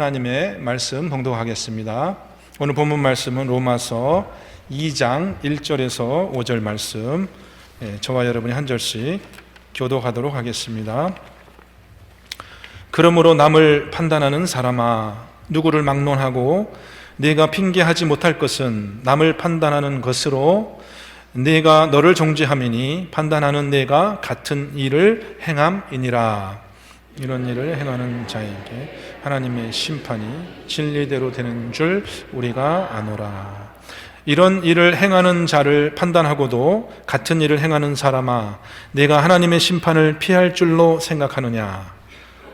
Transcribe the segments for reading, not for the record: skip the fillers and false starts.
하나님의 말씀 봉독하겠습니다. 오늘 본문 말씀은 로마서 2장 1절에서 5절 말씀, 저와 여러분이 한 절씩 교독하도록 하겠습니다. 그러므로 남을 판단하는 사람아, 누구를 막론하고 네가 핑계하지 못할 것은 남을 판단하는 것으로 네가 너를 정죄함이니 판단하는 네가 같은 일을 행함이니라. 이런 일을 행하는 자에게 하나님의 심판이 진리대로 되는 줄 우리가 아노라. 이런 일을 행하는 자를 판단하고도 같은 일을 행하는 사람아, 내가 하나님의 심판을 피할 줄로 생각하느냐?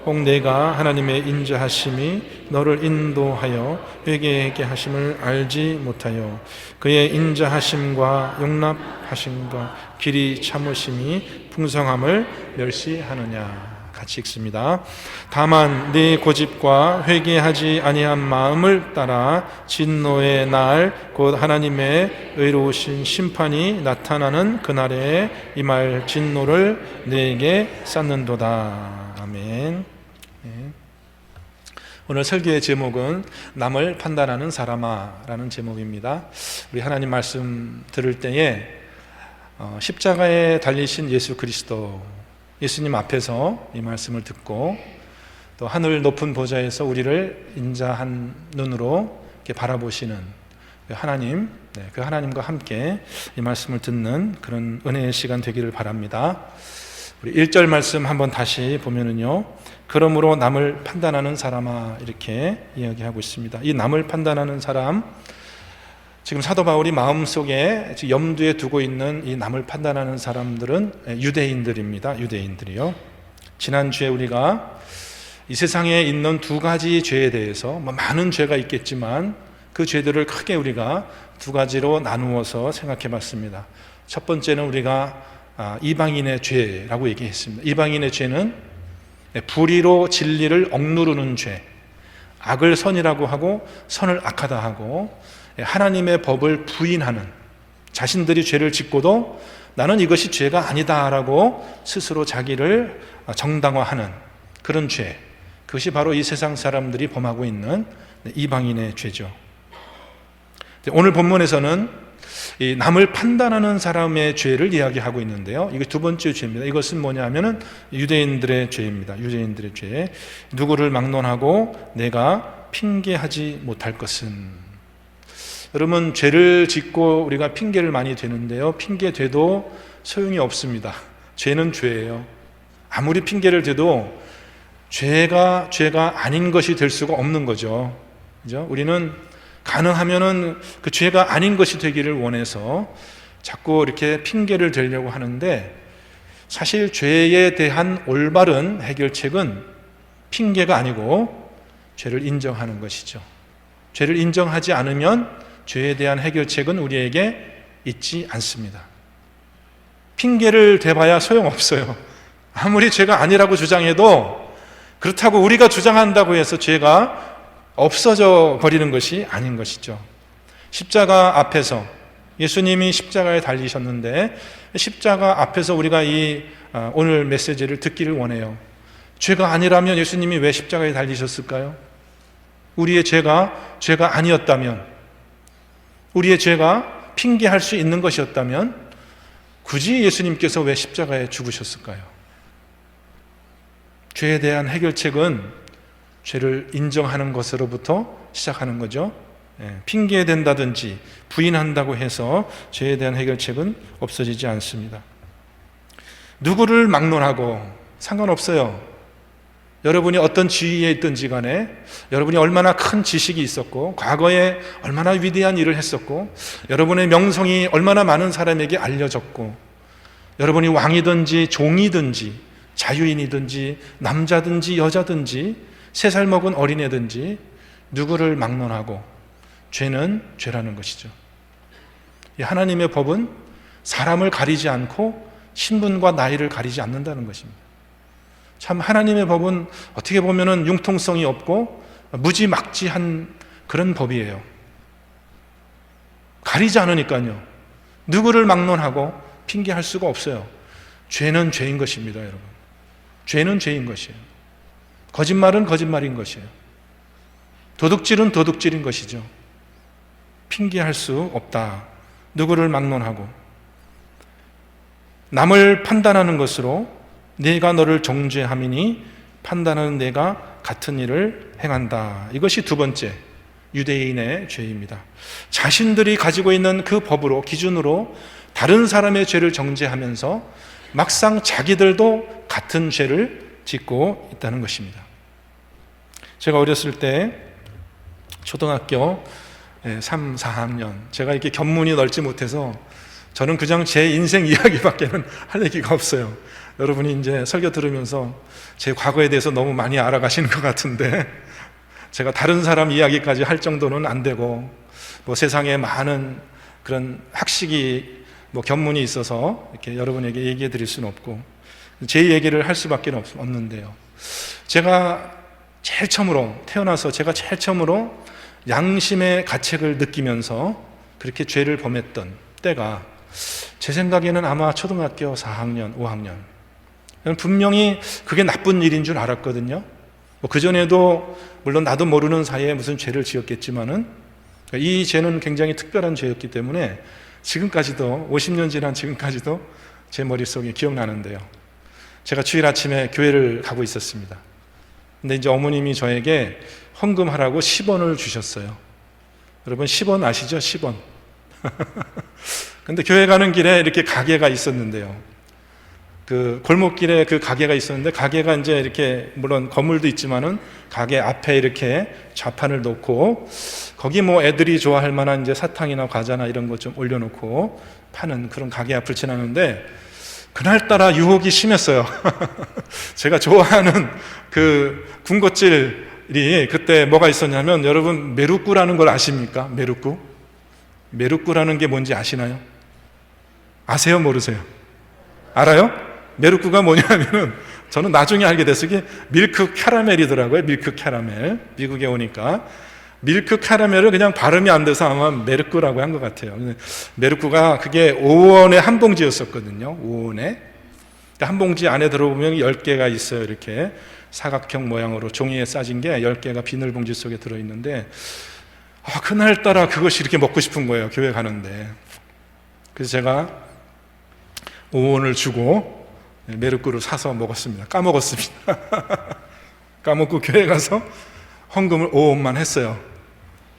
혹 내가 하나님의 인자하심이 너를 인도하여 회개하게 하심을 알지 못하여 그의 인자하심과 용납하심과 길이 참으심이 풍성함을 멸시하느냐? 같이 읽습니다. 다만 네 고집과 회개하지 아니한 마음을 따라 진노의 날 곧 하나님의 의로우신 심판이 나타나는 그날에 임할 진노를 네게 쌓는도다. 아멘. 오늘 설교의 제목은 남을 판단하는 사람아 라는 제목입니다. 우리 하나님 말씀 들을 때에 십자가에 달리신 예수 그리스도, 예수님 앞에서 이 말씀을 듣고 또 하늘 높은 보좌에서 우리를 인자한 눈으로 이렇게 바라보시는 하나님, 그 하나님과 함께 이 말씀을 듣는 그런 은혜의 시간 되기를 바랍니다. 우리 1절 말씀 한번 다시 보면은요, 그러므로 남을 판단하는 사람아, 이렇게 이야기하고 있습니다. 이 남을 판단하는 사람, 지금 사도 바울이 마음속에 염두에 두고 있는 이 남을 판단하는 사람들은 유대인들입니다. 유대인들이요. 지난주에 우리가 이 세상에 있는 두 가지 죄에 대해서 많은 죄가 있겠지만 그 죄들을 크게 우리가 두 가지로 나누어서 생각해 봤습니다. 첫 번째는 우리가 이방인의 죄라고 얘기했습니다. 이방인의 죄는 불의로 진리를 억누르는 죄, 악을 선이라고 하고 선을 악하다 하고 하나님의 법을 부인하는, 자신들이 죄를 짓고도 나는 이것이 죄가 아니다라고 스스로 자기를 정당화하는 그런 죄, 그것이 바로 이 세상 사람들이 범하고 있는 이방인의 죄죠. 오늘 본문에서는 이 남을 판단하는 사람의 죄를 이야기하고 있는데요, 이게 두 번째 죄입니다. 이것은 뭐냐 하면은 유대인들의 죄입니다. 유대인들의 죄. 누구를 막론하고 내가 핑계하지 못할 것은. 여러분, 죄를 짓고 우리가 핑계를 많이 대는데요, 핑계 대도 소용이 없습니다. 죄는 죄예요. 아무리 핑계를 대도 죄가 아닌 것이 될 수가 없는 거죠. 그죠? 우리는 가능하면은 그 죄가 아닌 것이 되기를 원해서 자꾸 이렇게 핑계를 대려고 하는데, 사실 죄에 대한 올바른 해결책은 핑계가 아니고 죄를 인정하는 것이죠. 죄를 인정하지 않으면 죄에 대한 해결책은 우리에게 있지 않습니다. 핑계를 대봐야 소용없어요. 아무리 죄가 아니라고 주장해도 그렇다고 우리가 주장한다고 해서 죄가 없어져 버리는 것이 아닌 것이죠. 십자가 앞에서 예수님이 십자가에 달리셨는데, 십자가 앞에서 우리가 이 오늘 메시지를 듣기를 원해요. 죄가 아니라면 예수님이 왜 십자가에 달리셨을까요? 우리의 죄가 아니었다면, 우리의 죄가 핑계할 수 있는 것이었다면 굳이 예수님께서 왜 십자가에 죽으셨을까요? 죄에 대한 해결책은 죄를 인정하는 것으로부터 시작하는 거죠. 핑계댄다든지 부인한다고 해서 죄에 대한 해결책은 없어지지 않습니다. 누구를 막론하고 상관없어요. 여러분이 어떤 지위에 있든지 간에, 여러분이 얼마나 큰 지식이 있었고 과거에 얼마나 위대한 일을 했었고 여러분의 명성이 얼마나 많은 사람에게 알려졌고, 여러분이 왕이든지 종이든지 자유인이든지 남자든지 여자든지 3살 먹은 어린애든지 누구를 막론하고 죄는 죄라는 것이죠. 하나님의 법은 사람을 가리지 않고 신분과 나이를 가리지 않는다는 것입니다. 참 하나님의 법은 어떻게 보면은 융통성이 없고 무지막지한 그런 법이에요. 가리지 않으니까요, 누구를 막론하고 핑계할 수가 없어요. 죄는 죄인 것입니다, 여러분. 죄는 죄인 것이에요. 거짓말은 거짓말인 것이에요. 도둑질은 도둑질인 것이죠. 핑계할 수 없다. 누구를 막론하고 남을 판단하는 것으로 내가 너를 정죄함이니 판단하는 내가 같은 일을 행한다. 이것이 두 번째 유대인의 죄입니다. 자신들이 가지고 있는 그 법으로, 기준으로 다른 사람의 죄를 정죄하면서 막상 자기들도 같은 죄를 짓고 있다는 것입니다. 제가 어렸을 때 초등학교 3, 4학년, 제가 이렇게 견문이 넓지 못해서 저는 그냥 제 인생 이야기밖에는 할 얘기가 없어요. 여러분이 이제 설교 들으면서 제 과거에 대해서 너무 많이 알아가시는 것 같은데, 제가 다른 사람 이야기까지 할 정도는 안 되고, 뭐 세상에 많은 그런 학식이 견문이 있어서 이렇게 여러분에게 얘기해 드릴 수는 없고, 제 얘기를 할 수밖에 없는데요. 제가 제일 처음으로, 태어나서 제가 제일 처음으로 양심의 가책을 느끼면서 그렇게 죄를 범했던 때가 제 생각에는 아마 초등학교 4학년, 5학년. 분명히 그게 나쁜 일인 줄 알았거든요. 그전에도 물론 나도 모르는 사이에 무슨 죄를 지었겠지만은 이 죄는 굉장히 특별한 죄였기 때문에 지금까지도 50년 지난 지금까지도 제 머릿속에 기억나는데요. 제가 주일 아침에 교회를 가고 있었습니다. 근데 이제 어머님이 저에게 헌금하라고 10원을 주셨어요. 여러분 10원 아시죠? 10원. 근데 교회 가는 길에 이렇게 가게가 있었는데요. 그 골목길에 그 가게가 있었는데, 가게가 이제 이렇게 물론 건물도 있지만은 가게 앞에 이렇게 좌판을 놓고 거기 애들이 좋아할 만한 이제 사탕이나 과자나 이런 것 좀 올려놓고 파는 그런 가게 앞을 지나는데, 그날따라 유혹이 심했어요. 제가 좋아하는 그 군것질이 그때 뭐가 있었냐면, 여러분 메루꾸라는 걸 아십니까? 메루꾸? 메루꾸라는 게 뭔지 아시나요? 아세요? 모르세요? 알아요? 메루꾸가 뭐냐면은, 저는 나중에 알게 됐어요. 이게 밀크 캐러멜이더라고요. 밀크 캐러멜. 미국에 오니까 밀크 캐러멜을 그냥 발음이 안 돼서 아마 메루꾸라고 한 것 같아요. 메루꾸가 그게 5원에 한 봉지였었거든요. 5원에. 한 봉지 안에 들어보면 10개가 있어요. 이렇게 사각형 모양으로 종이에 싸진 게 10개가 비닐봉지 속에 들어있는데, 그날따라 그것이 이렇게 먹고 싶은 거예요. 교회 가는데. 그래서 제가 5원을 주고 메루꾸를 사서 먹었습니다. 까먹었습니다. 까먹고 교회 가서 헌금을 5원만 했어요.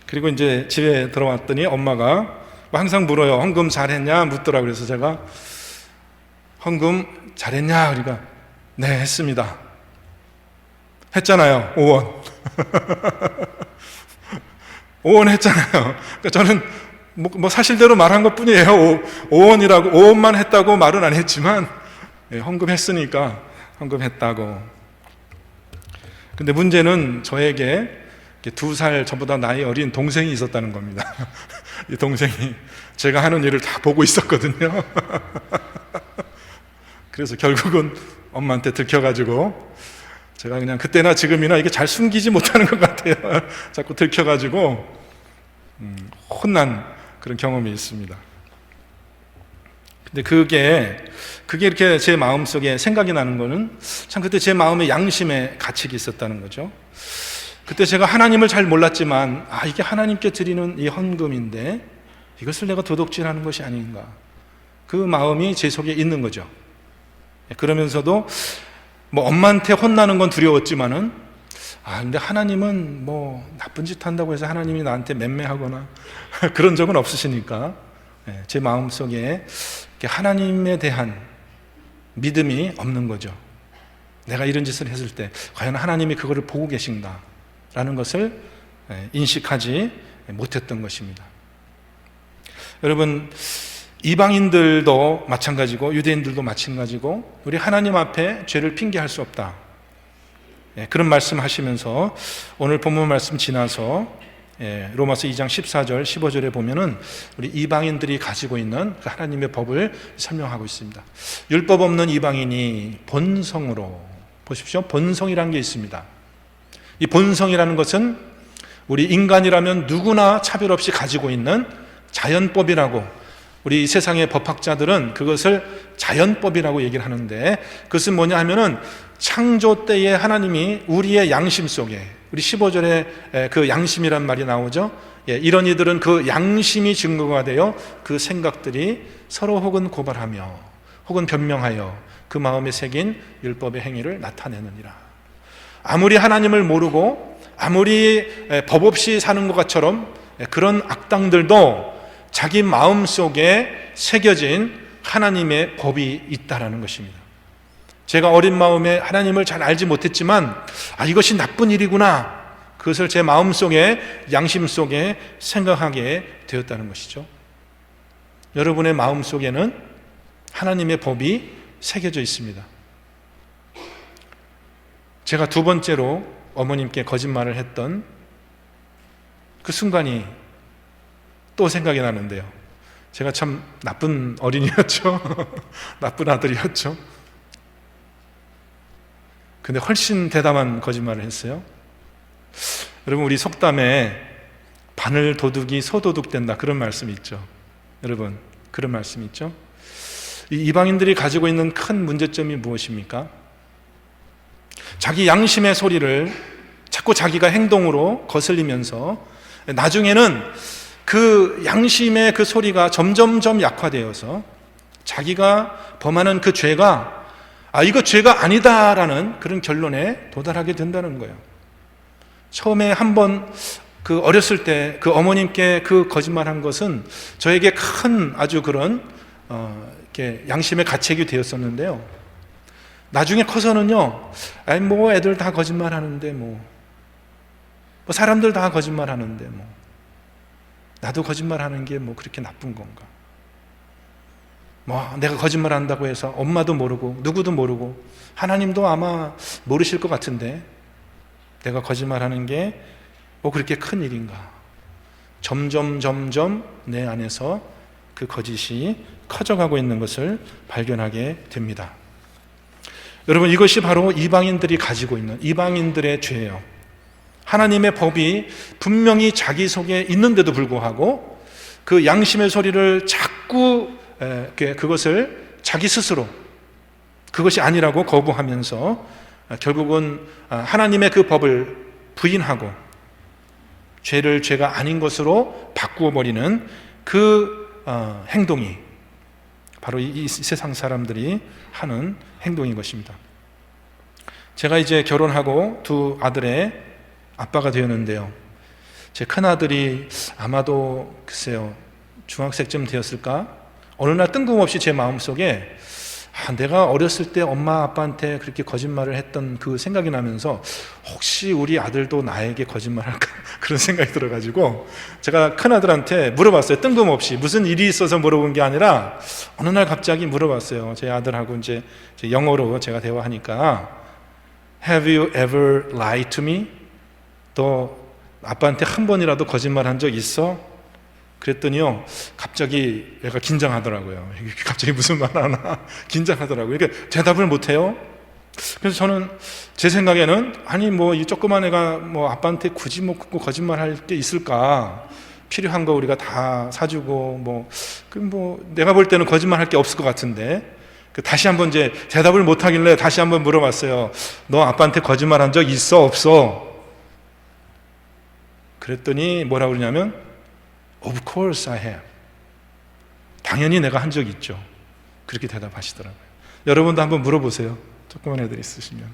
그리고 이제 집에 들어왔더니 엄마가 항상 물어요. 헌금 잘했냐? 묻더라고요. 그래서 제가 헌금 잘했냐? 그러니까 네, 했습니다. 했잖아요. 5원. 5원 했잖아요. 그러니까 저는 사실대로 말한 것 뿐이에요. 5원이라고, 5원만 했다고 말은 안 했지만, 헌금했으니까 헌금했다고. 근데 문제는 저에게 2살 저보다 나이 어린 동생이 있었다는 겁니다. 이 동생이 제가 하는 일을 다 보고 있었거든요. 그래서 결국은 엄마한테 들켜가지고, 제가 그냥 그때나 지금이나 이게 잘 숨기지 못하는 것 같아요. 자꾸 들켜가지고 혼난 그런 경험이 있습니다. 근데 그게 이렇게 제 마음속에 생각이 나는 거는, 참 그때 제 마음에 양심의 가책이 있었다는 거죠. 그때 제가 하나님을 잘 몰랐지만, 이게 하나님께 드리는 이 헌금인데 이것을 내가 도둑질하는 것이 아닌가, 그 마음이 제 속에 있는 거죠. 그러면서도 엄마한테 혼나는 건 두려웠지만은, 근데 하나님은 나쁜 짓 한다고 해서 하나님이 나한테 맴매하거나 그런 적은 없으시니까 제 마음속에 하나님에 대한 믿음이 없는 거죠. 내가 이런 짓을 했을 때 과연 하나님이 그거를 보고 계신가 라는 것을 인식하지 못했던 것입니다. 여러분, 이방인들도 마찬가지고 유대인들도 마찬가지고 우리 하나님 앞에 죄를 핑계할 수 없다, 그런 말씀 하시면서 오늘 본문 말씀 지나서 로마서 2장 14절 15절에 보면은 우리 이방인들이 가지고 있는 그 하나님의 법을 설명하고 있습니다. 율법 없는 이방인이 본성으로, 보십시오, 본성이라는 게 있습니다. 이 본성이라는 것은 우리 인간이라면 누구나 차별 없이 가지고 있는 자연법이라고, 우리 세상의 법학자들은 그것을 자연법이라고 얘기를 하는데, 그것은 뭐냐 하면은 창조 때에 하나님이 우리의 양심 속에, 우리 15절에 그 양심이란 말이 나오죠. 이런 이들은 그 양심이 증거가 되어 그 생각들이 서로 혹은 고발하며 혹은 변명하여 그 마음에 새긴 율법의 행위를 나타내느니라. 아무리 하나님을 모르고 아무리 법 없이 사는 것 것처럼 그런 악당들도 자기 마음 속에 새겨진 하나님의 법이 있다라는 것입니다. 제가 어린 마음에 하나님을 잘 알지 못했지만 이것이 나쁜 일이구나, 그것을 제 마음 속에, 양심 속에 생각하게 되었다는 것이죠. 여러분의 마음 속에는 하나님의 법이 새겨져 있습니다. 제가 두 번째로 어머님께 거짓말을 했던 그 순간이 또 생각이 나는데요. 제가 참 나쁜 어린이였죠. 나쁜 아들이었죠. 근데 훨씬 대담한 거짓말을 했어요. 여러분, 우리 속담에 바늘 도둑이 소도둑 된다, 그런 말씀이 있죠. 여러분, 그런 말씀이 있죠. 이 이방인들이 가지고 있는 큰 문제점이 무엇입니까? 자기 양심의 소리를 자꾸 자기가 행동으로 거슬리면서 나중에는 그 양심의 그 소리가 점점점 약화되어서 자기가 범하는 그 죄가 이거 죄가 아니다라는 그런 결론에 도달하게 된다는 거예요. 처음에 한번 그 어렸을 때 그 어머님께 그 거짓말한 것은 저에게 큰 아주 그런 이렇게 양심의 가책이 되었었는데요. 나중에 커서는요, 뭐 애들 다 거짓말하는데 뭐 사람들 다 거짓말하는데 뭐 나도 거짓말하는 게 뭐 그렇게 나쁜 건가? 뭐 내가 거짓말한다고 해서 엄마도 모르고 누구도 모르고 하나님도 아마 모르실 것 같은데 내가 거짓말하는 게 뭐 그렇게 큰 일인가? 점점 내 안에서 그 거짓이 커져가고 있는 것을 발견하게 됩니다. 여러분, 이것이 바로 이방인들이 가지고 있는 이방인들의 죄예요. 하나님의 법이 분명히 자기 속에 있는데도 불구하고 그 양심의 소리를 자꾸 그것을 자기 스스로 그것이 아니라고 거부하면서 결국은 하나님의 그 법을 부인하고 죄를 죄가 아닌 것으로 바꾸어 버리는 그 행동이 바로 이 세상 사람들이 하는 행동인 것입니다. 제가 이제 결혼하고 두 아들의 아빠가 되었는데요, 제 큰아들이 아마도 글쎄요 중학생쯤 되었을까, 어느 날 뜬금없이 제 마음속에 내가 어렸을 때 엄마 아빠한테 그렇게 거짓말을 했던 그 생각이 나면서 혹시 우리 아들도 나에게 거짓말할까 그런 생각이 들어가지고 제가 큰아들한테 물어봤어요. 뜬금없이, 무슨 일이 있어서 물어본 게 아니라 어느 날 갑자기 물어봤어요. 제 아들하고 이제 영어로 제가 대화하니까 Have you ever lied to me? 너 아빠한테 한 번이라도 거짓말한 적 있어? 그랬더니요, 갑자기 얘가 긴장하더라고요. 갑자기 무슨 말 하나 긴장하더라고요. 그러니까 대답을 못해요. 그래서 저는 제 생각에는 뭐 이 조그만 애가 뭐 아빠한테 굳이 뭐 거짓말할 게 있을까? 필요한 거 우리가 다 사주고 뭐 내가 볼 때는 거짓말할 게 없을 것 같은데, 다시 한번 이제 대답을 못하길래 다시 한번 물어봤어요. 너 아빠한테 거짓말한 적 있어 없어? 그랬더니 뭐라고 그러냐면 Of course I have. 당연히 내가 한 적 있죠. 그렇게 대답하시더라고요. 여러분도 한번 물어보세요. 조그만 애들 있으시면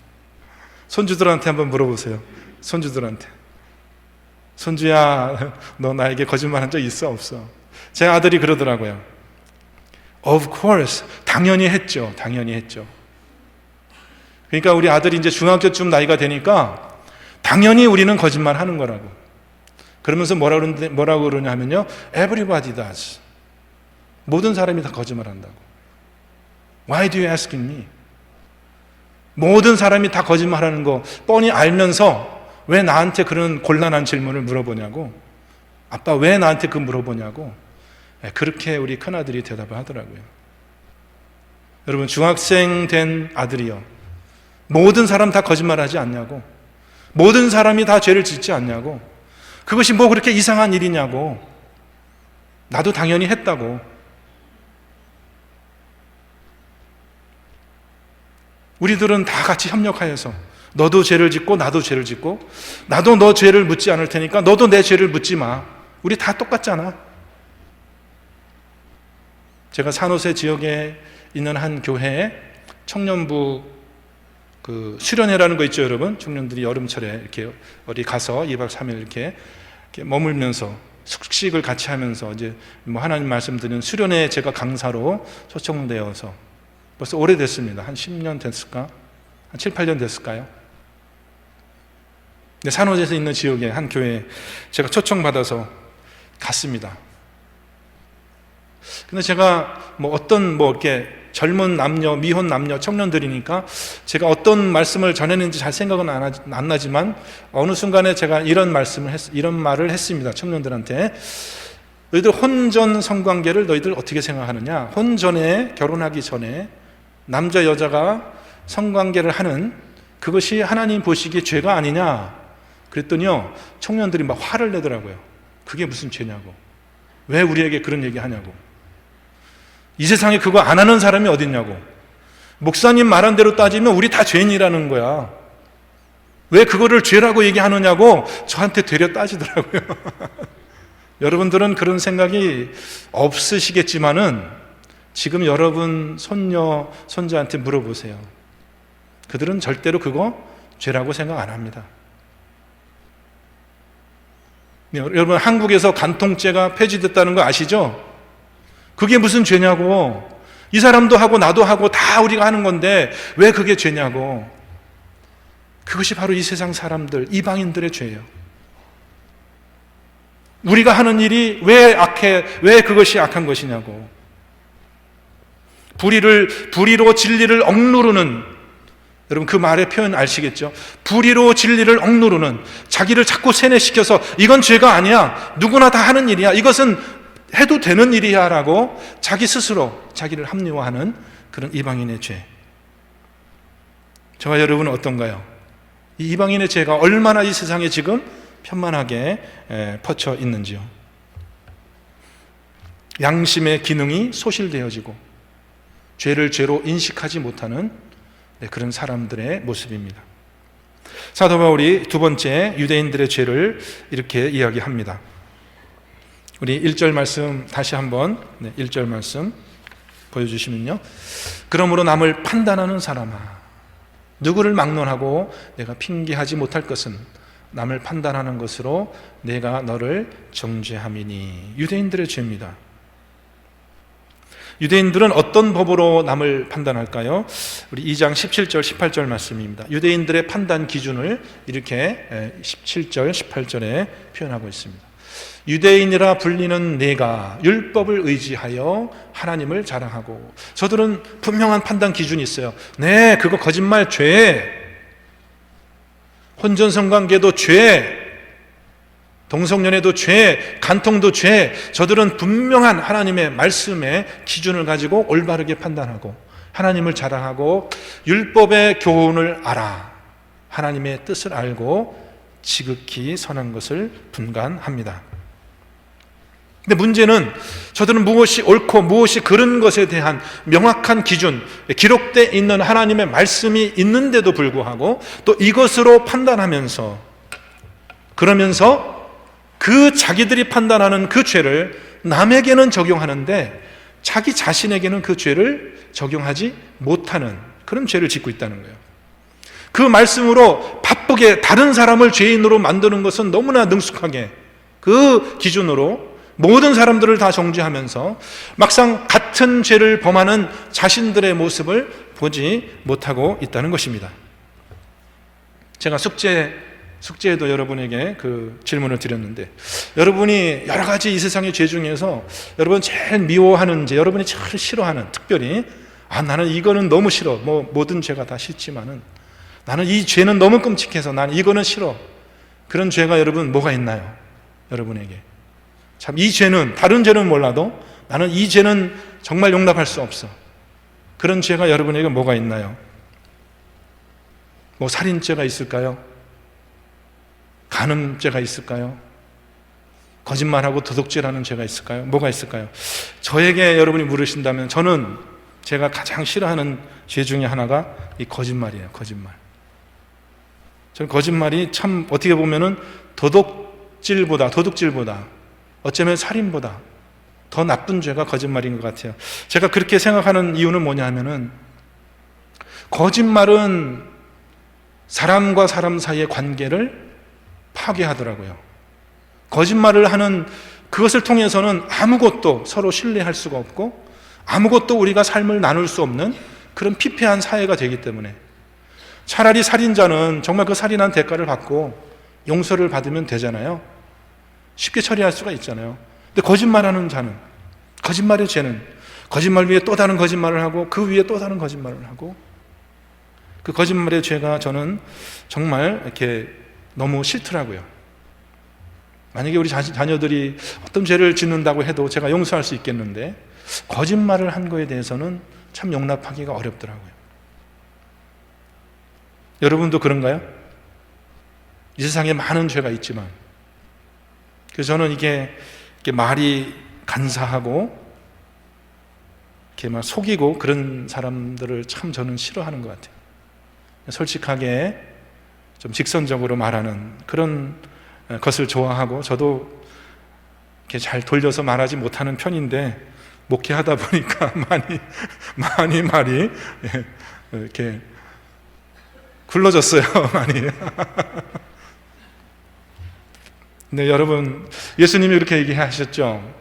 손주들한테 한번 물어보세요. 손주들한테, 손주야 너 나에게 거짓말한 적 있어 없어? 제 아들이 그러더라고요. Of course, 당연히 했죠. 당연히 했죠. 그러니까 우리 아들이 이제 중학교쯤 나이가 되니까 당연히 우리는 거짓말 하는 거라고. 그러면서 뭐라고 그러냐면요, Everybody does. 모든 사람이 다 거짓말한다고. Why do you ask me? 모든 사람이 다 거짓말하는 거 뻔히 알면서 왜 나한테 그런 곤란한 질문을 물어보냐고. 아빠 왜 나한테 그 물어보냐고. 그렇게 우리 큰아들이 대답을 하더라고요. 여러분, 중학생 된 아들이요, 모든 사람 다 거짓말하지 않냐고. 모든 사람이 다 죄를 짓지 않냐고. 그것이 뭐 그렇게 이상한 일이냐고. 나도 당연히 했다고. 우리들은 다 같이 협력하여서 너도 죄를 짓고 나도 죄를 짓고 나도 너 죄를 묻지 않을 테니까 너도 내 죄를 묻지 마. 우리 다 똑같잖아. 제가 산호세 지역에 있는 한 교회에 청년부 수련회라는 거 있죠, 여러분. 청년들이 여름철에 이렇게 어디 가서 2박 3일 이렇게 머물면서 숙식을 같이 하면서 이제 하나님 말씀 드리는 수련회 제가 강사로 초청되어서 벌써 오래됐습니다. 한 10년 됐을까? 한 7, 8년 됐을까요? 근데 산호세에서 있는 지역에 한 교회에 제가 초청받아서 갔습니다. 근데 제가 이렇게 젊은 남녀, 미혼 남녀, 청년들이니까 제가 어떤 말씀을 전했는지 잘 생각은 안 나지만 어느 순간에 제가 이런 말을 했습니다. 청년들한테. 너희들 혼전 성관계를 너희들 어떻게 생각하느냐? 혼전에, 결혼하기 전에 남자 여자가 성관계를 하는 그것이 하나님 보시기에 죄가 아니냐? 그랬더니요, 청년들이 막 화를 내더라고요. 그게 무슨 죄냐고. 왜 우리에게 그런 얘기 하냐고. 이 세상에 그거 안 하는 사람이 어딨냐고. 목사님 말한 대로 따지면 우리 다 죄인이라는 거야. 왜 그거를 죄라고 얘기하느냐고 저한테 되려 따지더라고요. 여러분들은 그런 생각이 없으시겠지만은 지금 여러분 손녀, 손자한테 물어보세요. 그들은 절대로 그거 죄라고 생각 안 합니다. 여러분, 한국에서 간통죄가 폐지됐다는 거 아시죠? 그게 무슨 죄냐고. 이 사람도 하고 나도 하고 다 우리가 하는 건데 왜 그게 죄냐고. 그것이 바로 이 세상 사람들, 이방인들의 죄예요. 우리가 하는 일이 왜 악해, 왜 그것이 악한 것이냐고. 불의로 진리를 억누르는, 여러분 그 말의 표현 아시겠죠? 불의로 진리를 억누르는, 자기를 자꾸 세뇌시켜서 이건 죄가 아니야, 누구나 다 하는 일이야, 이것은 해도 되는 일이야 라고 자기 스스로 자기를 합리화하는 그런 이방인의 죄. 저와 여러분은 어떤가요? 이 이방인의 죄가 얼마나 이 세상에 지금 편만하게 퍼쳐 있는지요. 양심의 기능이 소실되어지고 죄를 죄로 인식하지 못하는 그런 사람들의 모습입니다. 사도 바울이 두 번째 유대인들의 죄를 이렇게 이야기합니다. 우리 1절 말씀 다시 한번 1절 말씀 보여주시면요. 그러므로 남을 판단하는 사람아, 누구를 막론하고 내가 핑계하지 못할 것은 남을 판단하는 것으로 내가 너를 정죄함이니. 유대인들의 죄입니다. 유대인들은 어떤 법으로 남을 판단할까요? 우리 2장 17절 18절 말씀입니다. 유대인들의 판단 기준을 이렇게 17절 18절에 표현하고 있습니다. 유대인이라 불리는 내가 율법을 의지하여 하나님을 자랑하고. 저들은 분명한 판단 기준이 있어요. 네, 그거 거짓말 죄, 혼전성관계도 죄, 동성연애도 죄, 간통도 죄. 저들은 분명한 하나님의 말씀의 기준을 가지고 올바르게 판단하고 하나님을 자랑하고 율법의 교훈을 알아 하나님의 뜻을 알고 지극히 선한 것을 분간합니다. 근데 문제는 저들은 무엇이 옳고 무엇이 그른 것에 대한 명확한 기준, 기록되어 있는 하나님의 말씀이 있는데도 불구하고 또 이것으로 판단하면서, 그러면서 그 자기들이 판단하는 그 죄를 남에게는 적용하는데 자기 자신에게는 그 죄를 적용하지 못하는 그런 죄를 짓고 있다는 거예요. 그 말씀으로 바쁘게 다른 사람을 죄인으로 만드는 것은 너무나 능숙하게 그 기준으로 모든 사람들을 다 정죄하면서 막상 같은 죄를 범하는 자신들의 모습을 보지 못하고 있다는 것입니다. 제가 숙제에도 여러분에게 그 질문을 드렸는데, 여러분이 여러 가지 이 세상의 죄 중에서 여러분 제일 미워하는 죄, 여러분이 제일 싫어하는, 특별히 나는 이거는 너무 싫어, 모든 죄가 다 싫지만은 나는 이 죄는 너무 끔찍해서 나는 이거는 싫어, 그런 죄가 여러분 뭐가 있나요? 여러분에게 참 이 죄는, 다른 죄는 몰라도 나는 이 죄는 정말 용납할 수 없어, 그런 죄가 여러분에게 뭐가 있나요? 살인죄가 있을까요? 간음죄가 있을까요? 거짓말하고 도둑질하는 죄가 있을까요? 뭐가 있을까요? 저에게 여러분이 물으신다면 저는 제가 가장 싫어하는 죄 중에 하나가 이 거짓말이에요. 거짓말. 저는 거짓말이 참 어떻게 보면은 도둑질보다 어쩌면 살인보다 더 나쁜 죄가 거짓말인 것 같아요. 제가 그렇게 생각하는 이유는 뭐냐 하면은 거짓말은 사람과 사람 사이의 관계를 파괴하더라고요. 거짓말을 하는 그것을 통해서는 아무것도 서로 신뢰할 수가 없고 아무것도 우리가 삶을 나눌 수 없는 그런 피폐한 사회가 되기 때문에 차라리 살인자는 정말 그 살인한 대가를 받고 용서를 받으면 되잖아요. 쉽게 처리할 수가 있잖아요. 근데 거짓말하는 자는, 거짓말의 죄는 거짓말 위에 또 다른 거짓말을 하고 그 위에 또 다른 거짓말을 하고, 그 거짓말의 죄가 저는 정말 이렇게 너무 싫더라고요. 만약에 우리 자녀들이 어떤 죄를 짓는다고 해도 제가 용서할 수 있겠는데 거짓말을 한 거에 대해서는 참 용납하기가 어렵더라고요. 여러분도 그런가요? 이 세상에 많은 죄가 있지만, 그래서 저는 이게 말이 간사하고 이렇게 막 속이고 그런 사람들을 참 저는 싫어하는 것 같아요. 솔직하게 좀 직선적으로 말하는 그런 것을 좋아하고, 저도 이렇게 잘 돌려서 말하지 못하는 편인데 목회하다 보니까 많이 말이 이렇게 굴러졌어요. 많이. 근데 여러분, 예수님이 이렇게 얘기하셨죠.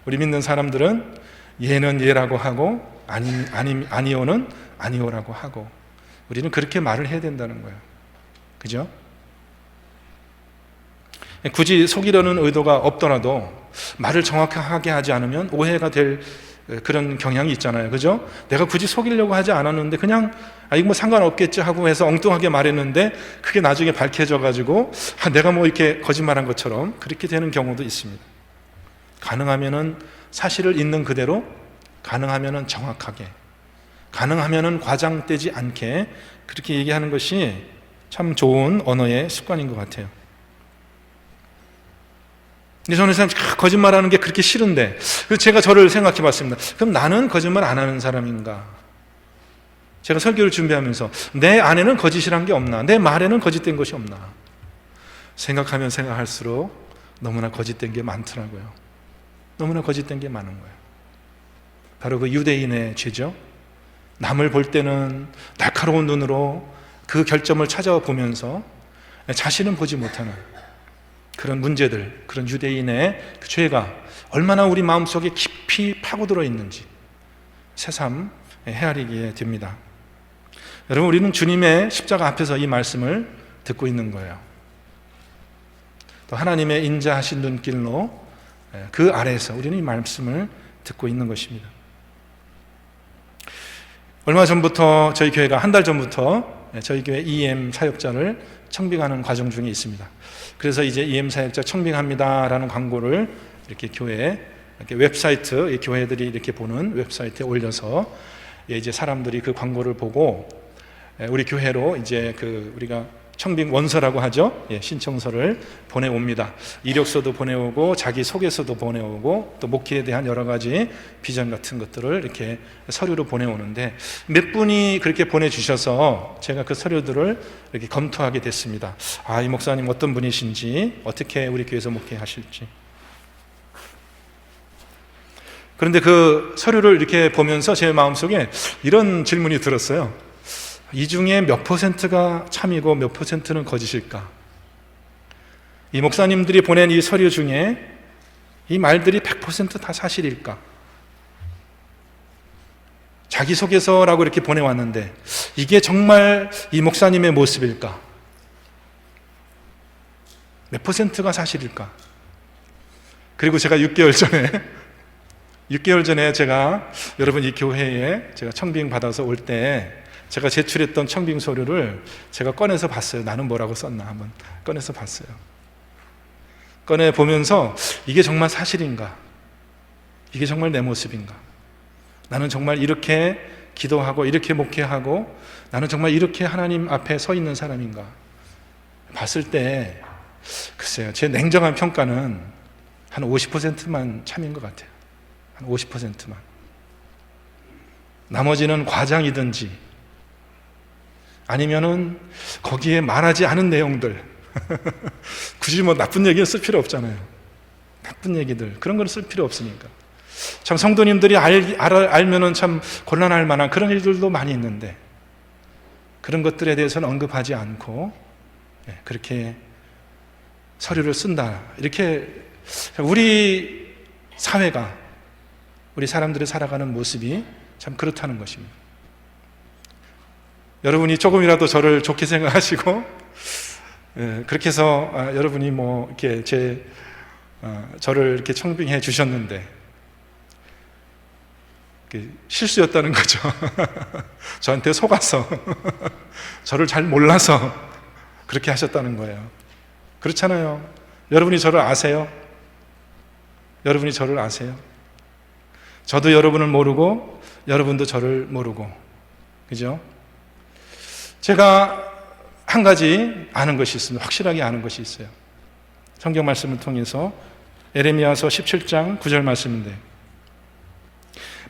우리 믿는 사람들은 예는 예라고 하고 아니오는 아니오라고 하고, 우리는 그렇게 말을 해야 된다는 거예요. 그죠? 굳이 속이려는 의도가 없더라도 말을 정확하게 하지 않으면 오해가 될 그런 경향이 있잖아요. 그죠? 내가 굳이 속이려고 하지 않았는데 그냥 이거 뭐 상관없겠지 하고 해서 엉뚱하게 말했는데 그게 나중에 밝혀져 가지고 내가 뭐 이렇게 거짓말한 것처럼 그렇게 되는 경우도 있습니다. 가능하면은 사실을 있는 그대로, 가능하면은 정확하게, 가능하면은 과장되지 않게 그렇게 얘기하는 것이 참 좋은 언어의 습관인 것 같아요. 근데 저는 거짓말하는 게 그렇게 싫은데, 그래서 제가 저를 생각해 봤습니다. 그럼 나는 거짓말 안 하는 사람인가? 제가 설교를 준비하면서 내 안에는 거짓이란 게 없나? 내 말에는 거짓된 것이 없나? 생각하면 생각할수록 너무나 거짓된 게 많더라고요. 너무나 거짓된 게 많은 거예요. 바로 그 유대인의 죄죠. 남을 볼 때는 날카로운 눈으로 그 결점을 찾아보면서 자신은 보지 못하는 그런 문제들, 그런 유대인의 그 죄가 얼마나 우리 마음속에 깊이 파고들어 있는지 새삼 헤아리게 됩니다. 여러분, 우리는 주님의 십자가 앞에서 이 말씀을 듣고 있는 거예요. 또 하나님의 인자하신 눈길로 그 아래에서 우리는 이 말씀을 듣고 있는 것입니다. 얼마 전부터 저희 교회가 한 달 전부터 저희 교회 EM 사역자를 청빙하는 과정 중에 있습니다. 그래서 이제 EM 사역자 청빙합니다라는 광고를 이렇게 교회 이렇게 웹사이트, 교회들이 이렇게 보는 웹사이트에 올려서 이제 사람들이 그 광고를 보고 우리 교회로 이제 우리가 청빙 원서라고 하죠. 신청서를 보내옵니다. 이력서도 보내오고 자기 소개서도 보내오고 또 목회에 대한 여러 가지 비전 같은 것들을 이렇게 서류로 보내오는데, 몇 분이 그렇게 보내주셔서 제가 그 서류들을 이렇게 검토하게 됐습니다. 이 목사님 어떤 분이신지, 어떻게 우리 교회에서 목회하실지. 그런데 그 서류를 이렇게 보면서 제 마음속에 이런 질문이 들었어요. 이 중에 몇 퍼센트가 참이고 몇 퍼센트는 거짓일까? 이 목사님들이 보낸 이 서류 중에 이 말들이 100% 다 사실일까? 자기소개서라고 이렇게 보내왔는데 이게 정말 이 목사님의 모습일까? 몇 퍼센트가 사실일까? 그리고 제가 6개월 전에 제가 여러분 이 교회에 제가 청빙 받아서 올 때 제가 제출했던 청빙 서류를 제가 꺼내서 봤어요. 나는 뭐라고 썼나 한번 꺼내서 봤어요. 꺼내 보면서 이게 정말 사실인가? 이게 정말 내 모습인가? 나는 정말 이렇게 기도하고 이렇게 목회하고 나는 정말 이렇게 하나님 앞에 서 있는 사람인가? 봤을 때 글쎄요, 제 냉정한 평가는 한 50%만 참인 것 같아요. 한 50%만. 나머지는 과장이든지 아니면은 거기에 말하지 않은 내용들 굳이 뭐 나쁜 얘기는 쓸 필요 없잖아요. 나쁜 얘기들 그런 건 쓸 필요 없으니까. 참 성도님들이 알면은 참 곤란할 만한 그런 일들도 많이 있는데 그런 것들에 대해서는 언급하지 않고 그렇게 서류를 쓴다. 이렇게 우리 사회가 우리 사람들이 살아가는 모습이 참 그렇다는 것입니다. 여러분이 조금이라도 저를 좋게 생각하시고 그렇게 해서 여러분이 뭐 이렇게 저를 이렇게 청빙해 주셨는데 실수였다는 거죠. 저한테 속아서 저를 잘 몰라서 그렇게 하셨다는 거예요. 그렇잖아요. 여러분이 저를 아세요? 여러분이 저를 아세요? 저도 여러분을 모르고 여러분도 저를 모르고, 그죠? 제가 한 가지 아는 것이 있습니다. 확실하게 아는 것이 있어요. 성경 말씀을 통해서 에레미야서 17장 9절 말씀인데,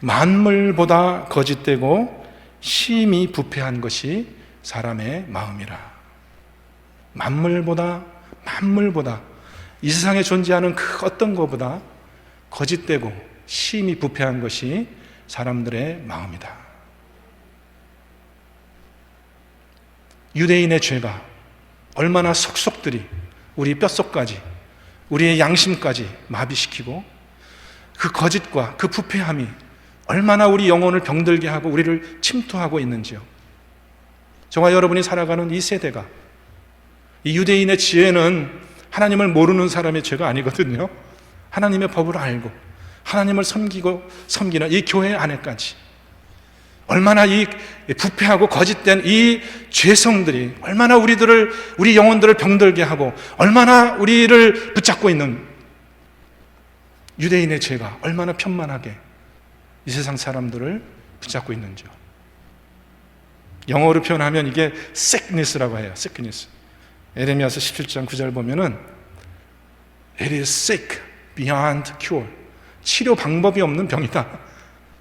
만물보다 거짓되고 심히 부패한 것이 사람의 마음이라. 만물보다 이 세상에 존재하는 그 어떤 것보다 거짓되고 심히 부패한 것이 사람들의 마음이다. 유대인의 죄가 얼마나 속속들이 우리 뼛속까지, 우리의 양심까지 마비시키고 그 거짓과 그 부패함이 얼마나 우리 영혼을 병들게 하고 우리를 침투하고 있는지요. 저와 여러분이 살아가는 이 세대가, 이 유대인의 지혜는 하나님을 모르는 사람의 죄가 아니거든요. 하나님의 법을 알고 하나님을 섬기는 이 교회 안에까지 얼마나 이 부패하고 거짓된 이 죄성들이 얼마나 우리 영혼들을 병들게 하고 얼마나 우리를 붙잡고 있는 유대인의 죄가 얼마나 편만하게 이 세상 사람들을 붙잡고 있는지요. 영어로 표현하면 이게 sickness라고 해요. sickness. 에레미야서 17장 9절 보면은 It is sick beyond cure. 치료 방법이 없는 병이다.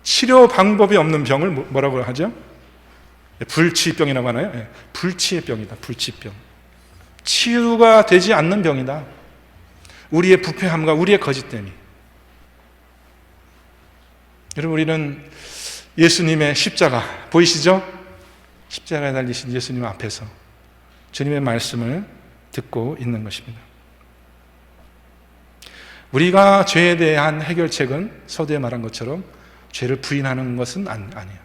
치료 방법이 없는 병을 뭐라고 하죠? 불치병이라고 하나요? 불치의 병이다. 불치병. 치유가 되지 않는 병이다. 우리의 부패함과 우리의 거짓됨이. 여러분, 우리는 예수님의 십자가 보이시죠? 십자가에 달리신 예수님 앞에서 주님의 말씀을 듣고 있는 것입니다. 우리가 죄에 대한 해결책은 서두에 말한 것처럼 죄를 부인하는 것은 아니에요.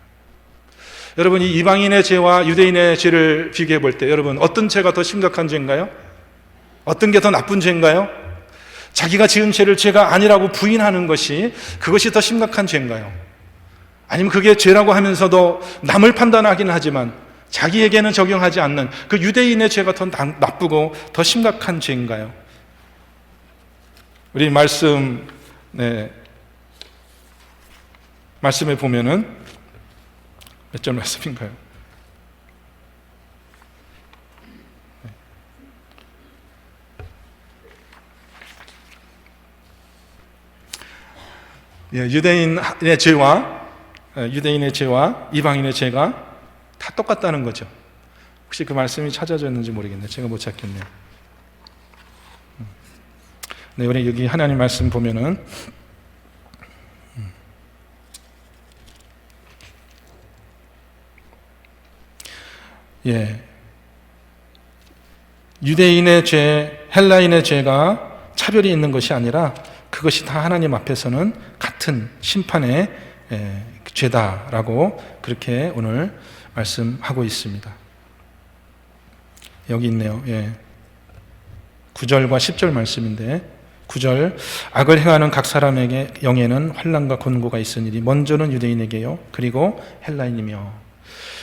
여러분, 이 이방인의 죄와 유대인의 죄를 비교해 볼 때 여러분 어떤 죄가 더 심각한 죄인가요? 어떤 게 더 나쁜 죄인가요? 자기가 지은 죄를 죄가 아니라고 부인하는 것이 그것이 더 심각한 죄인가요? 아니면 그게 죄라고 하면서도 남을 판단하긴 하지만 자기에게는 적용하지 않는 그 유대인의 죄가 더 나쁘고 더 심각한 죄인가요? 우리 말씀에 보면은 몇 절 말씀인가요? 유대인의 죄와 이방인의 죄가 다 똑같다는 거죠. 혹시 그 말씀이 찾아져 있는지 모르겠네요. 제가 못 찾겠네요. 네, 우리 여기 하나님 말씀 보면은 유대인의 죄, 헬라인의 죄가 차별이 있는 것이 아니라 그것이 다 하나님 앞에서는 같은 심판의 죄다라고 그렇게 오늘 말씀하고 있습니다. 여기 있네요. 9절과 10절 말씀인데 9절, 악을 행하는 각 사람에게 영에는 환난과 곤고가 있으니 먼저는 유대인에게요 그리고 헬라인이며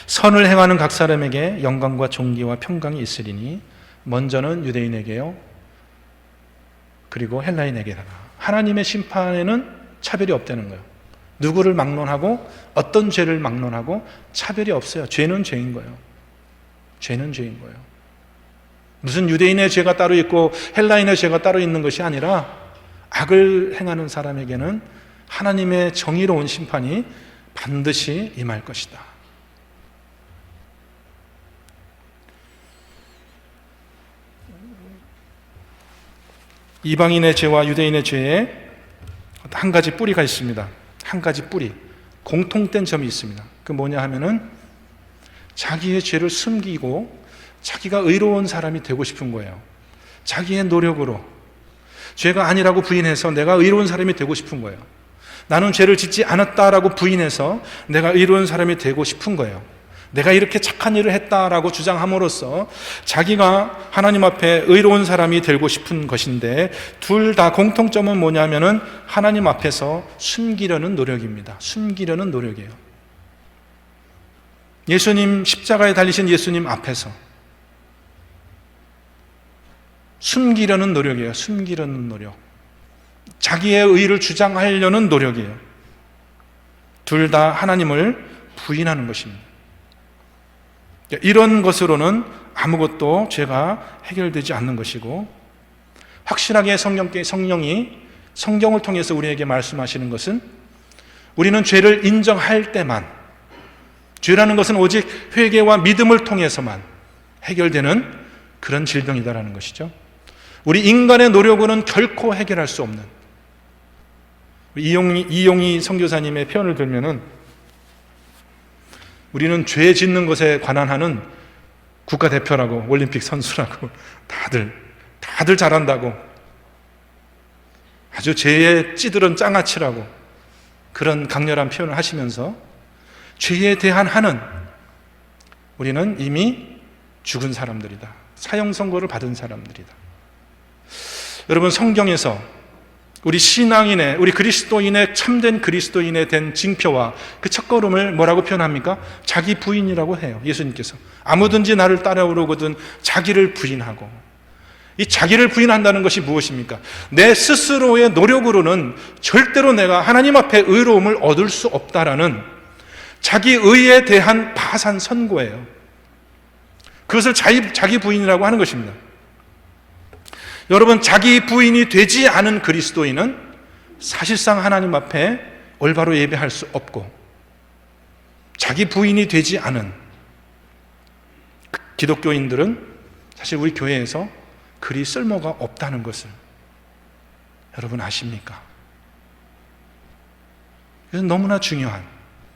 선을 행하는 각 사람에게 영광과 존귀와 평강이 있으리니 먼저는 유대인에게요 그리고 헬라인에게다가. 하나님의 심판에는 차별이 없다는 거예요. 누구를 막론하고 어떤 죄를 막론하고 차별이 없어요. 죄는 죄인 거예요. 죄는 죄인 거예요. 무슨 유대인의 죄가 따로 있고 헬라인의 죄가 따로 있는 것이 아니라 악을 행하는 사람에게는 하나님의 정의로운 심판이 반드시 임할 것이다. 이방인의 죄와 유대인의 죄에 한 가지 뿌리가 있습니다. 한 가지 뿌리, 공통된 점이 있습니다. 그 뭐냐 하면은 자기의 죄를 숨기고 자기가 의로운 사람이 되고 싶은 거예요. 자기의 노력으로 죄가 아니라고 부인해서 내가 의로운 사람이 되고 싶은 거예요. 나는 죄를 짓지 않았다라고 부인해서 내가 의로운 사람이 되고 싶은 거예요. 내가 이렇게 착한 일을 했다라고 주장함으로써 자기가 하나님 앞에 의로운 사람이 되고 싶은 것인데, 둘 다 공통점은 뭐냐면은 하나님 앞에서 숨기려는 노력입니다. 숨기려는 노력이에요. 예수님, 십자가에 달리신 예수님 앞에서 숨기려는 노력이에요. 숨기려는 노력. 자기의 의를 주장하려는 노력이에요. 둘 다 하나님을 부인하는 것입니다. 이런 것으로는 아무것도 죄가 해결되지 않는 것이고, 확실하게 성령이 성경을 통해서 우리에게 말씀하시는 것은 우리는 죄를 인정할 때만, 죄라는 것은 오직 회개와 믿음을 통해서만 해결되는 그런 질병이다라는 것이죠. 우리 인간의 노력으로는 결코 해결할 수 없는, 이용희 선교사님의 표현을 들면은 우리는 죄 짓는 것에 관한 하는 국가대표라고, 올림픽 선수라고, 다들 잘한다고, 아주 죄에 찌들은 장아찌라고 그런 강렬한 표현을 하시면서 죄에 대한 한은 우리는 이미 죽은 사람들이다. 사형 선고를 받은 사람들이다. 여러분, 성경에서 우리 신앙인의, 우리 그리스도인의, 참된 그리스도인에 된 징표와 그 첫걸음을 뭐라고 표현합니까? 자기 부인이라고 해요. 예수님께서 아무든지 나를 따라오려거든 자기를 부인하고. 이 자기를 부인한다는 것이 무엇입니까? 내 스스로의 노력으로는 절대로 내가 하나님 앞에 의로움을 얻을 수 없다라는 자기 의에 대한 파산 선고예요. 그것을 자기 부인이라고 하는 것입니다. 여러분, 자기 부인이 되지 않은 그리스도인은 사실상 하나님 앞에 올바로 예배할 수 없고, 자기 부인이 되지 않은 기독교인들은 사실 우리 교회에서 그리 쓸모가 없다는 것을 여러분 아십니까? 이것은 너무나 중요한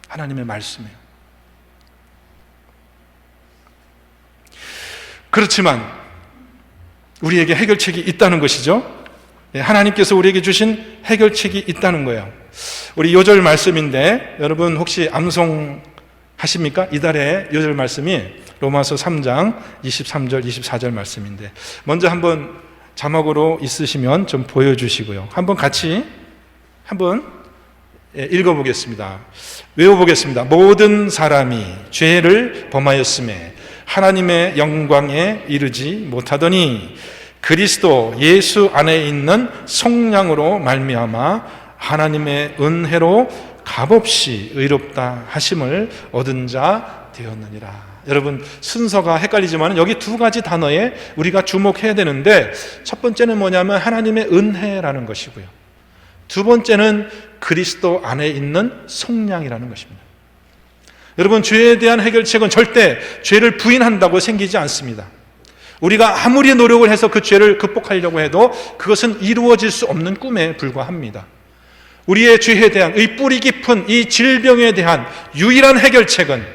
하나님의 말씀이에요. 그렇지만 우리에게 해결책이 있다는 것이죠. 하나님께서 우리에게 주신 해결책이 있다는 거예요. 우리 요절 말씀인데, 여러분 혹시 암송하십니까? 이달의 요절 말씀이 로마서 3장 23절 24절 말씀인데, 먼저 한번 자막으로 있으시면 좀 보여주시고요. 한번 같이 읽어보겠습니다. 외워보겠습니다. 모든 사람이 죄를 범하였음에 하나님의 영광에 이르지 못하더니 그리스도 예수 안에 있는 속량으로 말미암아 하나님의 은혜로 값없이 의롭다 하심을 얻은 자 되었느니라. 여러분, 순서가 헷갈리지만 여기 두 가지 단어에 우리가 주목해야 되는데, 첫 번째는 뭐냐면 하나님의 은혜라는 것이고요, 두 번째는 그리스도 안에 있는 속량이라는 것입니다. 여러분, 죄에 대한 해결책은 절대 죄를 부인한다고 생기지 않습니다. 우리가 아무리 노력을 해서 그 죄를 극복하려고 해도 그것은 이루어질 수 없는 꿈에 불과합니다. 우리의 죄에 대한 이 뿌리 깊은 이 질병에 대한 유일한 해결책은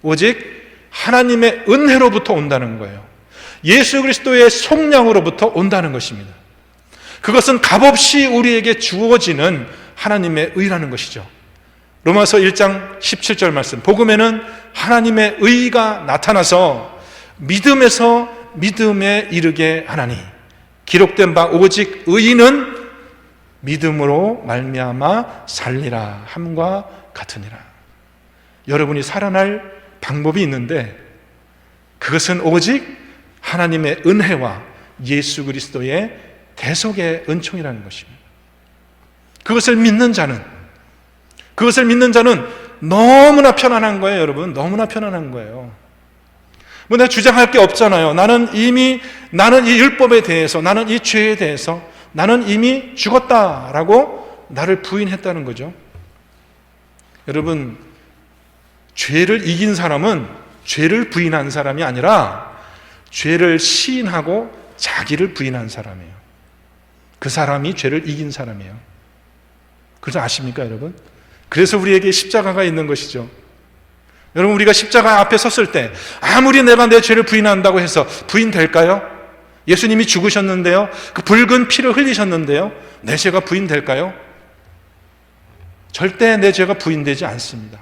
오직 하나님의 은혜로부터 온다는 거예요. 예수 그리스도의 속량으로부터 온다는 것입니다. 그것은 값없이 우리에게 주어지는 하나님의 의라는 것이죠. 로마서 1장 17절 말씀, 복음에는 하나님의 의가 나타나서 믿음에서 믿음에 이르게 하나니 기록된 바 오직 의인은 믿음으로 말미암아 살리라 함과 같으니라. 여러분이 살아날 방법이 있는데 그것은 오직 하나님의 은혜와 예수 그리스도의 대속의 은총이라는 것입니다. 그것을 믿는 자는 너무나 편안한 거예요. 여러분, 너무나 편안한 거예요. 뭐 내가 주장할 게 없잖아요. 나는 이 율법에 대해서, 나는 이 죄에 대해서 나는 이미 죽었다라고 나를 부인했다는 거죠. 여러분, 죄를 이긴 사람은 죄를 부인한 사람이 아니라 죄를 시인하고 자기를 부인한 사람이에요. 그 사람이 죄를 이긴 사람이에요. 그래서 아십니까, 여러분? 그래서 우리에게 십자가가 있는 것이죠. 여러분, 우리가 십자가 앞에 섰을 때 아무리 내가 내 죄를 부인한다고 해서 부인될까요? 예수님이 죽으셨는데요, 그 붉은 피를 흘리셨는데요, 내 죄가 부인될까요? 절대 내 죄가 부인되지 않습니다.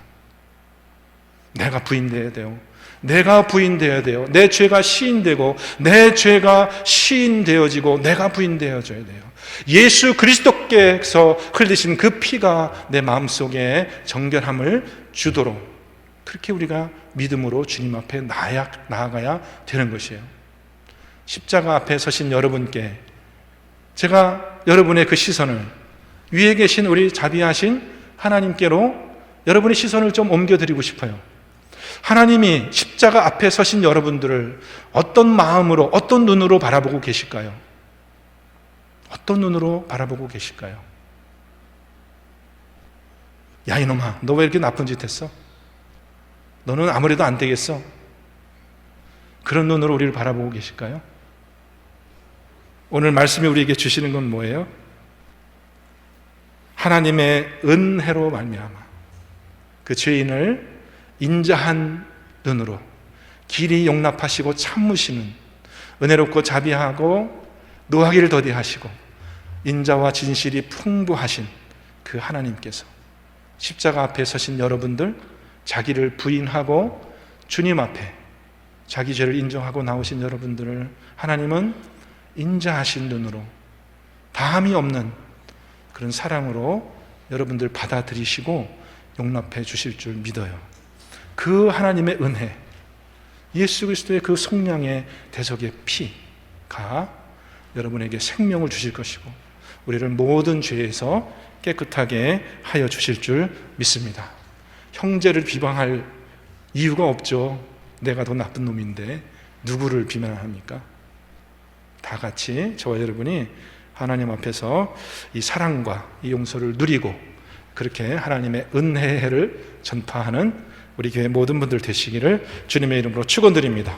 내가 부인되어야 돼요. 내가 부인되어야 돼요. 내 죄가 시인되고 내 죄가 시인되어지고 내가 부인되어져야 돼요. 예수 그리스도께서 흘리신 그 피가 내 마음속에 정결함을 주도록 그렇게 우리가 믿음으로 주님 앞에 나아가야 되는 것이에요. 십자가 앞에 서신 여러분께 제가 여러분의 그 시선을 위에 계신 우리 자비하신 하나님께로 여러분의 시선을 좀 옮겨드리고 싶어요. 하나님이 십자가 앞에 서신 여러분들을 어떤 마음으로, 어떤 눈으로 바라보고 계실까요? 어떤 눈으로 바라보고 계실까요? 야, 이놈아, 너 왜 이렇게 나쁜 짓 했어? 너는 아무래도 안 되겠어? 그런 눈으로 우리를 바라보고 계실까요? 오늘 말씀이 우리에게 주시는 건 뭐예요? 하나님의 은혜로 말미암아 그 죄인을 인자한 눈으로 길이 용납하시고 참으시는 은혜롭고 자비하고 노하기를 더디하시고 인자와 진실이 풍부하신 그 하나님께서 십자가 앞에 서신 여러분들, 자기를 부인하고 주님 앞에 자기 죄를 인정하고 나오신 여러분들을 하나님은 인자하신 눈으로 다함이 없는 그런 사랑으로 여러분들 받아들이시고 용납해 주실 줄 믿어요. 그 하나님의 은혜, 예수 그리스도의 그 속량의 대속의 피가 여러분에게 생명을 주실 것이고 우리를 모든 죄에서 깨끗하게 하여 주실 줄 믿습니다. 형제를 비방할 이유가 없죠. 내가 더 나쁜 놈인데 누구를 비난합니까? 다 같이 저와 여러분이 하나님 앞에서 이 사랑과 이 용서를 누리고 그렇게 하나님의 은혜를 전파하는 우리 교회 모든 분들 되시기를 주님의 이름으로 축원드립니다.